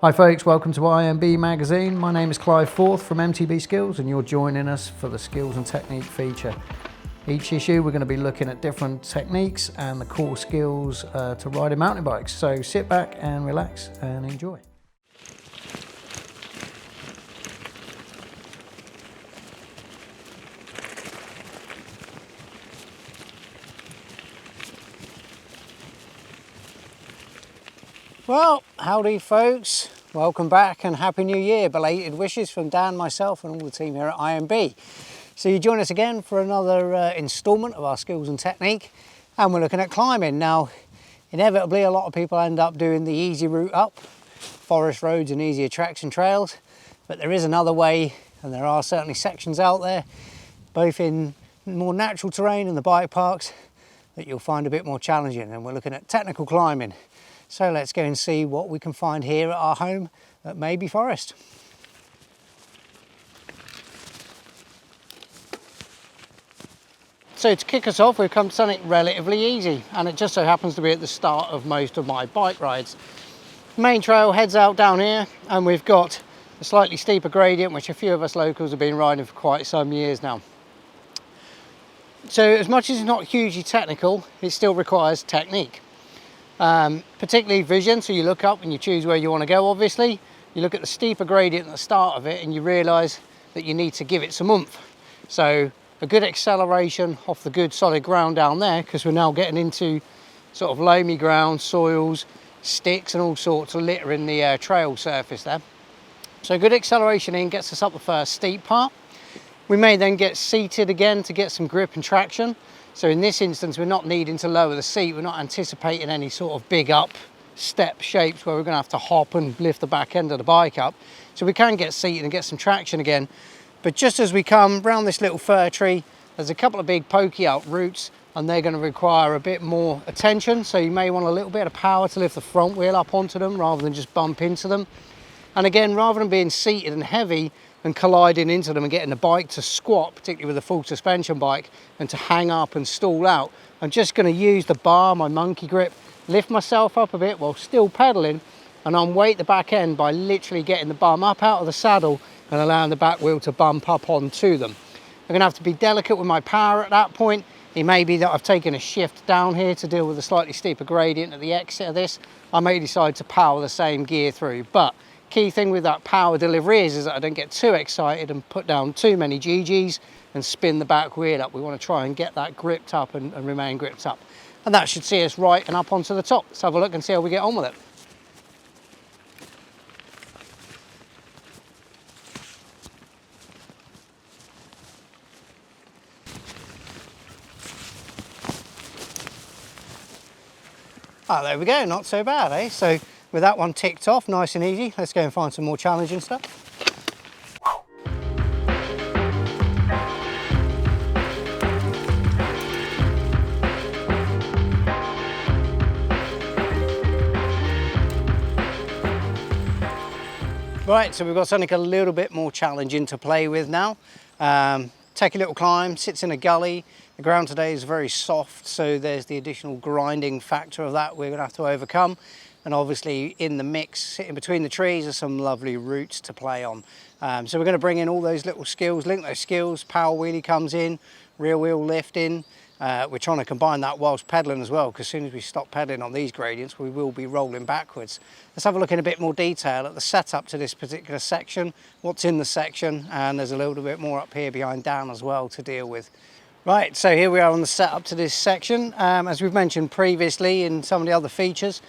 Hi folks, welcome to IMB Magazine. My name is Clive Forth from MTB Skills and you're joining us for the Skills and Technique feature. Each issue we're going to be looking at different techniques and the core skills to riding mountain bikes. So sit back and relax and enjoy. Well, howdy folks. Welcome back and Happy New Year. Belated wishes from Dan, myself and all the team here at IMB. So you join us again for another instalment of our Skills and Technique, and we're looking at climbing. Now, inevitably a lot of people end up doing the easy route up, forest roads and easier tracks and trails, but there is another way, and there are certainly sections out there, both in more natural terrain and the bike parks, that you'll find a bit more challenging, and we're looking at technical climbing. So let's go and see what we can find here at our home at Maybe Forest. So to kick us off, we've come to something relatively easy, and it just so happens to be at the start of most of my bike rides. The main trail heads out down here, and we've got a slightly steeper gradient, which a few of us locals have been riding for quite some years now. So as much as it's not hugely technical, it still requires technique. Particularly vision, so you look up and you choose where you want to go. Obviously you look at the steeper gradient at the start of it and you realise that you need to give it some oomph. So a good acceleration off the good solid ground down there, because we're now getting into sort of loamy ground, soils, sticks and all sorts of litter in the trail surface there. So good acceleration in gets us up the first steep part. We may then get seated again to get some grip and traction. So in this instance, we're not needing to lower the seat. We're not anticipating any sort of big up step shapes where we're going to have to hop and lift the back end of the bike up. So we can get seated and get some traction again. But just as we come round this little fir tree, there's a couple of big pokey out roots, and they're going to require a bit more attention. So you may want a little bit of power to lift the front wheel up onto them rather than just bump into them. And again, rather than being seated and heavy and colliding into them and getting the bike to squat, particularly with a full suspension bike, and to hang up and stall out, I'm just going to use the bar, my monkey grip, lift myself up a bit while still pedaling, and unweight the back end by literally getting the bum up out of the saddle and allowing the back wheel to bump up onto them. I'm going to have to be delicate with my power at that point. It may be that I've taken a shift down here to deal with a slightly steeper gradient at the exit of this. I may decide to power the same gear through, but key thing with that power delivery is that I don't get too excited and put down too many GGs and spin the back wheel up. We want to try and get that gripped up and remain gripped up. And that should see us right and up onto the top. Let's have a look and see how we get on with it. Ah, there we go, not so bad, eh? So with that one ticked off, nice and easy, let's go and find some more challenging stuff. Right, so we've got something a little bit more challenging to play with now. Take a little climb, sits in a gully. The ground today is very soft, so there's the additional grinding factor of that we're going to have to overcome. And obviously in the mix, sitting between the trees, are some lovely roots to play on. So we're going to bring in all those little skills, link those skills. Power wheelie comes in, rear wheel lifting. We're trying to combine that whilst pedaling as well, because as soon as we stop pedaling on these gradients, we will be rolling backwards. Let's have a look in a bit more detail at the setup to this particular section, what's in the section, and there's a little bit more up here behind Dan as well to deal with. Right, so here we are on the setup to this section. As we've mentioned previously in some of the other features,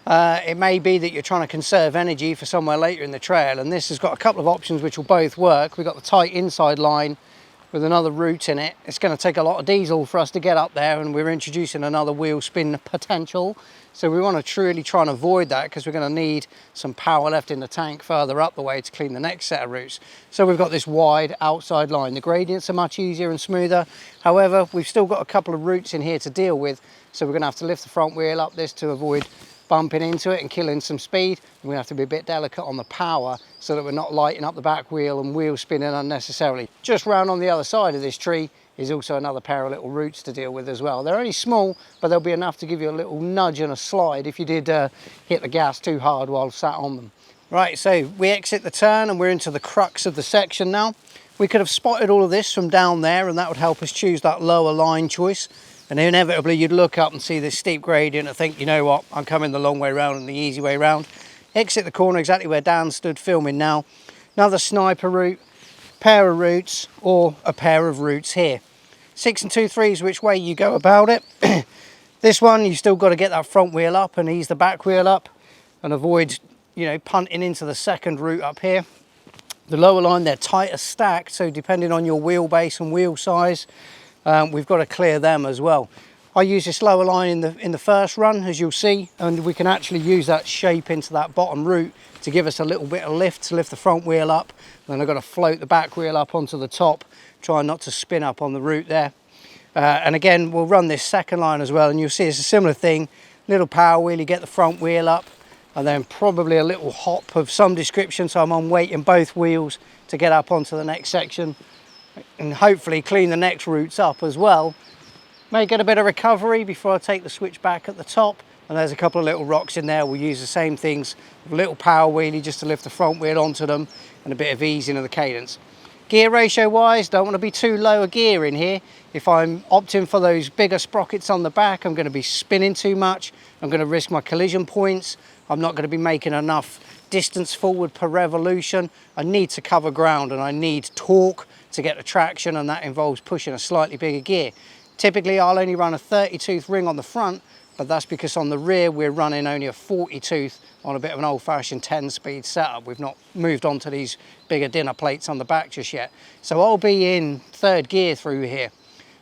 it may be that you're trying to conserve energy for somewhere later in the trail, and this has got a couple of options which will both work. We've got the tight inside line with another route in it. It's going to take a lot of diesel for us to get up there, and we're introducing another wheel spin potential. So we want to truly try and avoid that, because we're going to need some power left in the tank further up the way to clean the next set of routes. So we've got this wide outside line. The gradients are much easier and smoother. However, we've still got a couple of routes in here to deal with. So we're going to have to lift the front wheel up this to avoid bumping into it and killing some speed. We're going to have to be a bit delicate on the power so that we're not lighting up the back wheel and wheel spinning unnecessarily. Just round on the other side of this tree is also another pair of little roots to deal with as well. They're only small, but they'll be enough to give you a little nudge and a slide if you did hit the gas too hard while sat on them. Right, so we exit the turn and we're into the crux of the section now. We could have spotted all of this from down there, and that would help us choose that lower line choice. And inevitably you'd look up and see this steep gradient and think, you know what, I'm coming the long way round and the easy way round. Exit the corner exactly where Dan stood filming now. Another sniper route, pair of routes, or a pair of routes here. 6 and 2/3 is which way you go about it. This one, you still got to get that front wheel up and ease the back wheel up and avoid, you know, punting into the second route up here. The lower line, they're tighter stacked, so depending on your wheelbase and wheel size, we've got to clear them as well. I use this lower line in the first run, as you'll see, and we can actually use that shape into that bottom route to give us a little bit of lift, to lift the front wheel up. Then I've got to float the back wheel up onto the top, trying not to spin up on the route there. And again, we'll run this second line as well, and you'll see it's a similar thing. Little power wheel, you get the front wheel up, and then probably a little hop of some description, so I'm on weight in both wheels to get up onto the next section, and hopefully clean the next routes up as well. May get a bit of recovery before I take the switch back at the top, and there's a couple of little rocks in there. We'll use the same things, a little power wheelie just to lift the front wheel onto them, and a bit of easing of the cadence. Gear ratio wise, don't want to be too low a gear in here. If I'm opting for those bigger sprockets on the back, I'm going to be spinning too much. I'm going to risk my collision points. I'm not going to be making enough distance forward per revolution. I need to cover ground and I need torque to get the traction, and that involves pushing a slightly bigger gear. Typically I'll only run a 30-tooth ring on the front, but that's because on the rear we're running only a 40-tooth on a bit of an old-fashioned 10-speed setup. We've not moved on to these bigger dinner plates on the back just yet. So I'll be in third gear through here.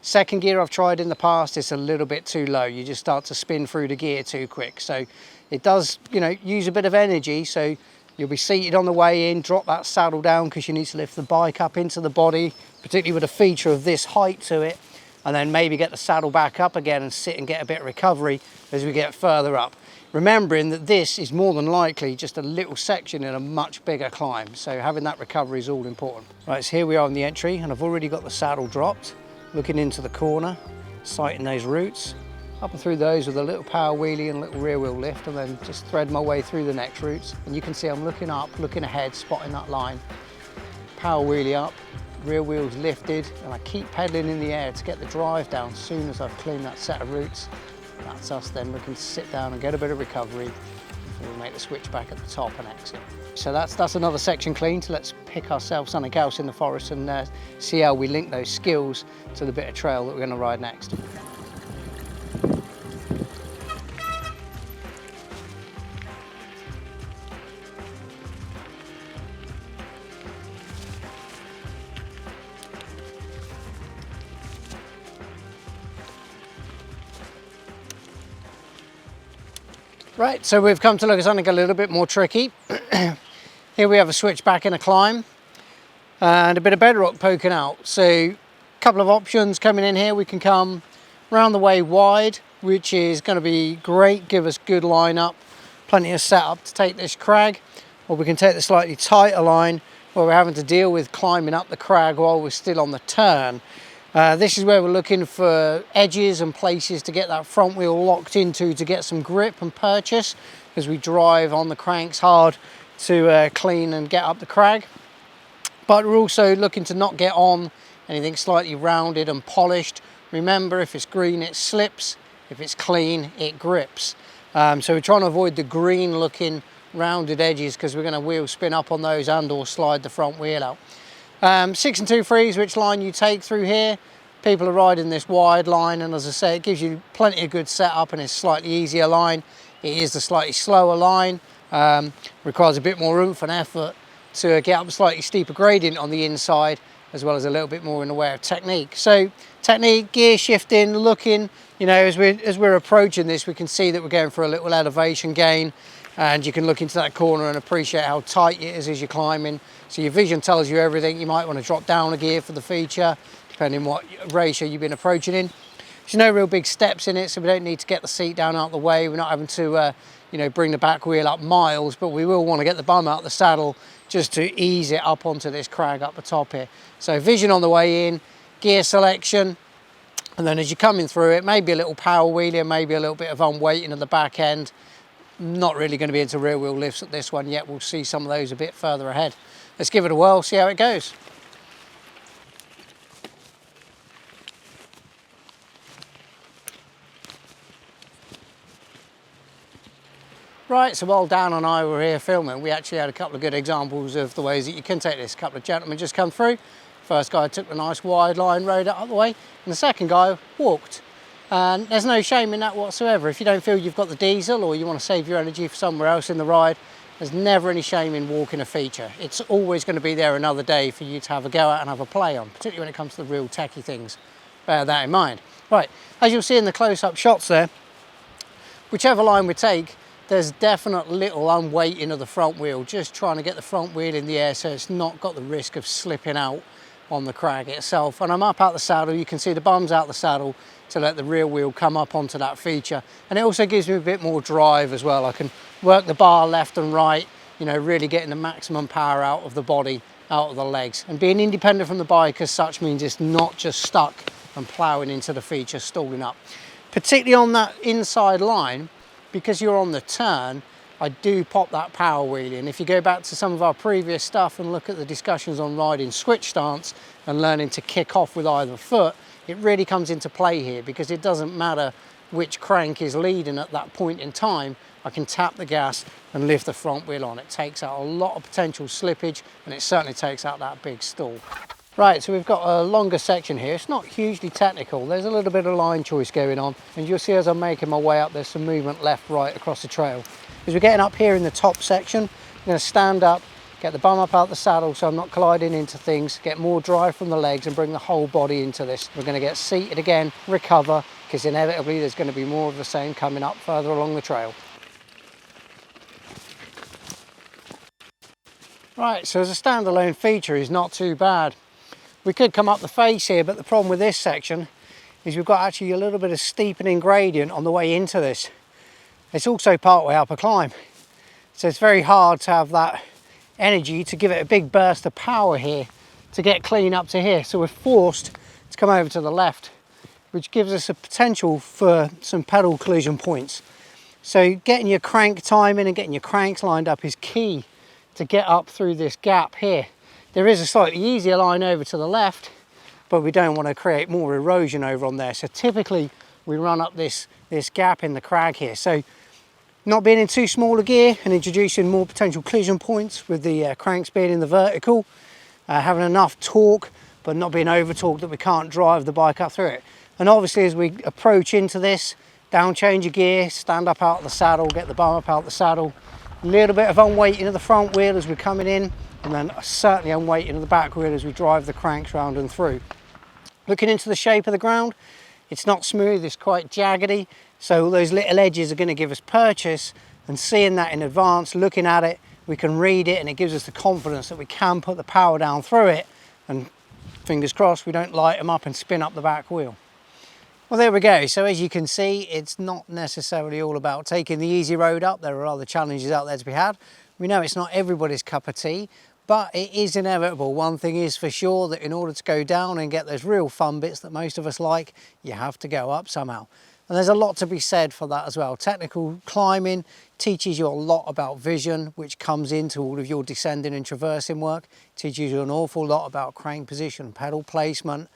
Second gear I've tried in the past, it's a little bit too low. You just start to spin through the gear too quick. So it does, you know, use a bit of energy. So you'll be seated on the way in, drop that saddle down because you need to lift the bike up into the body, particularly with a feature of this height to it, and then maybe get the saddle back up again and sit and get a bit of recovery as we get further up. Remembering that this is more than likely just a little section in a much bigger climb, so having that recovery is all important. Right, so here we are on the entry, and I've already got the saddle dropped, looking into the corner, sighting those routes, up and through those with a little power wheelie and a little rear wheel lift, and then just thread my way through the next routes. And you can see I'm looking up, looking ahead, spotting that line. Power wheelie up, rear wheels lifted, and I keep pedaling in the air to get the drive down. As soon as I've cleaned that set of routes, that's us then looking to sit down and get a bit of recovery before we make the switch back at the top and exit. So that's another section cleaned. Let's pick ourselves something else in the forest and see how we link those skills to the bit of trail that we're going to ride next. Right, so we've come to look at something a little bit more tricky. Here we have a switch back in a climb and a bit of bedrock poking out. So a couple of options coming in here. We can come round the way wide, which is going to be great, give us good line up, plenty of setup to take this crag, or we can take the slightly tighter line where we're having to deal with climbing up the crag while we're still on the turn. This is where we're looking for edges and places to get that front wheel locked into to get some grip and purchase as we drive on the cranks hard to clean and get up the crag. But we're also looking to not get on anything slightly rounded and polished. Remember, if it's green it slips, if it's clean it grips. So we're trying to avoid the green looking rounded edges because we're going to wheel spin up on those and or slide the front wheel out. 6 and 2/3 which line you take through here. People are riding this wide line, and as I say, it gives you plenty of good setup and it's slightly easier line. It is the slightly slower line, requires a bit more oomph and effort to get up a slightly steeper gradient on the inside, as well as a little bit more in the way of technique. So technique, gear shifting, looking, you know, as we're approaching this, we can see that we're going for a little elevation gain, and you can look into that corner and appreciate how tight it is as you're climbing. So your vision tells you everything. You might want to drop down a gear for the feature, depending what ratio you've been approaching in. There's no real big steps in it, so we don't need to get the seat down out the way. We're not having to, you know, bring the back wheel up miles, but we will want to get the bum out the saddle just to ease it up onto this crag up the top here. So vision on the way in, gear selection, and then as you're coming through it, maybe a little power wheelie, maybe a little bit of unweighting at the back end. not really going to be into rear wheel lifts at this one yet. We'll see some of those a bit further ahead. Let's give it a whirl, see how it goes. Right, so while Dan and I were here filming, we actually had a couple of good examples of the ways that you can take this. A couple of gentlemen just come through. First guy took the nice wide line road up the way, and the second guy walked. And there's no shame in that whatsoever. If you don't feel you've got the diesel or you want to save your energy for somewhere else in the ride, there's never any shame in walking a feature. It's always going to be there another day for you to have a go at and have a play on, particularly when it comes to the real techie things. Bear that in mind. Right, as you'll see in the close-up shots there, whichever line we take, there's definite little unweighting of the front wheel, just trying to get the front wheel in the air so it's not got the risk of slipping out on the crag itself. And I'm up out the saddle, you can see the bum's out the saddle to let the rear wheel come up onto that feature. And it also gives me a bit more drive as well. I can work the bar left and right, you know, really getting the maximum power out of the body, out of the legs. And being independent from the bike as such means it's not just stuck and ploughing into the feature, stalling up. Particularly on that inside line, because you're on the turn, I do pop that power wheelie. And if you go back to some of our previous stuff and look at the discussions on riding switch stance and learning to kick off with either foot, it really comes into play here, because it doesn't matter which crank is leading at that point in time. I can tap the gas and lift the front wheel on. It takes out a lot of potential slippage, and it certainly takes out that big stall. Right, so we've got a longer section here. It's not hugely technical. There's a little bit of line choice going on, and you'll see as I'm making my way up, there's some movement left, right across the trail. As we're getting up here in the top section, I'm going to stand up, get the bum up out the saddle so I'm not colliding into things, get more drive from the legs and bring the whole body into this. We're going to get seated again, recover, because inevitably there's going to be more of the same coming up further along the trail. Right, so as a standalone feature is not too bad. We could come up the face here, but the problem with this section is we've got actually a little bit of steepening gradient on the way into this. It's also part way up a climb, so it's very hard to have that energy to give it a big burst of power here to get clean up to here. So we're forced to come over to the left, which gives us a potential for some pedal collision points. So getting your crank timing and getting your cranks lined up is key to get up through this gap here. There is a slightly easier line over to the left, but we don't want to create more erosion over on there. So typically we run up this gap in the crag here. So not being in too small a gear and introducing more potential collision points with the cranks being in the vertical, having enough torque, but not being over torqued that we can't drive the bike up through it. And obviously as we approach into this, down change of gear, stand up out of the saddle, get the bum up out the saddle, a little bit of unweighting of the front wheel as we're coming in, and then certainly unweighting of the back wheel as we drive the cranks round and through. Looking into the shape of the ground, it's not smooth, it's quite jaggedy, so all those little edges are going to give us purchase, and seeing that in advance, looking at it, we can read it and it gives us the confidence that we can put the power down through it, and fingers crossed we don't light them up and spin up the back wheel. Well, there we go. So as you can see, it's not necessarily all about taking the easy road up. There are other challenges out there to be had. We know it's not everybody's cup of tea, but it is inevitable. One thing is for sure, that in order to go down and get those real fun bits that most of us like, you have to go up somehow. And there's a lot to be said for that as well. Technical climbing teaches you a lot about vision, which comes into all of your descending and traversing work. It teaches you an awful lot about crank position, pedal placement.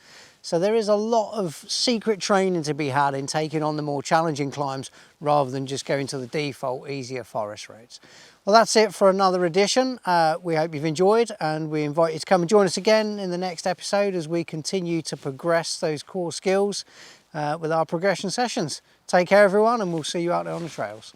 So there is a lot of secret training to be had in taking on the more challenging climbs rather than just going to the default easier forest roads. Well, that's it for another edition. We hope you've enjoyed, and we invite you to come and join us again in the next episode as we continue to progress those core skills with our progression sessions. Take care everyone, and we'll see you out there on the trails.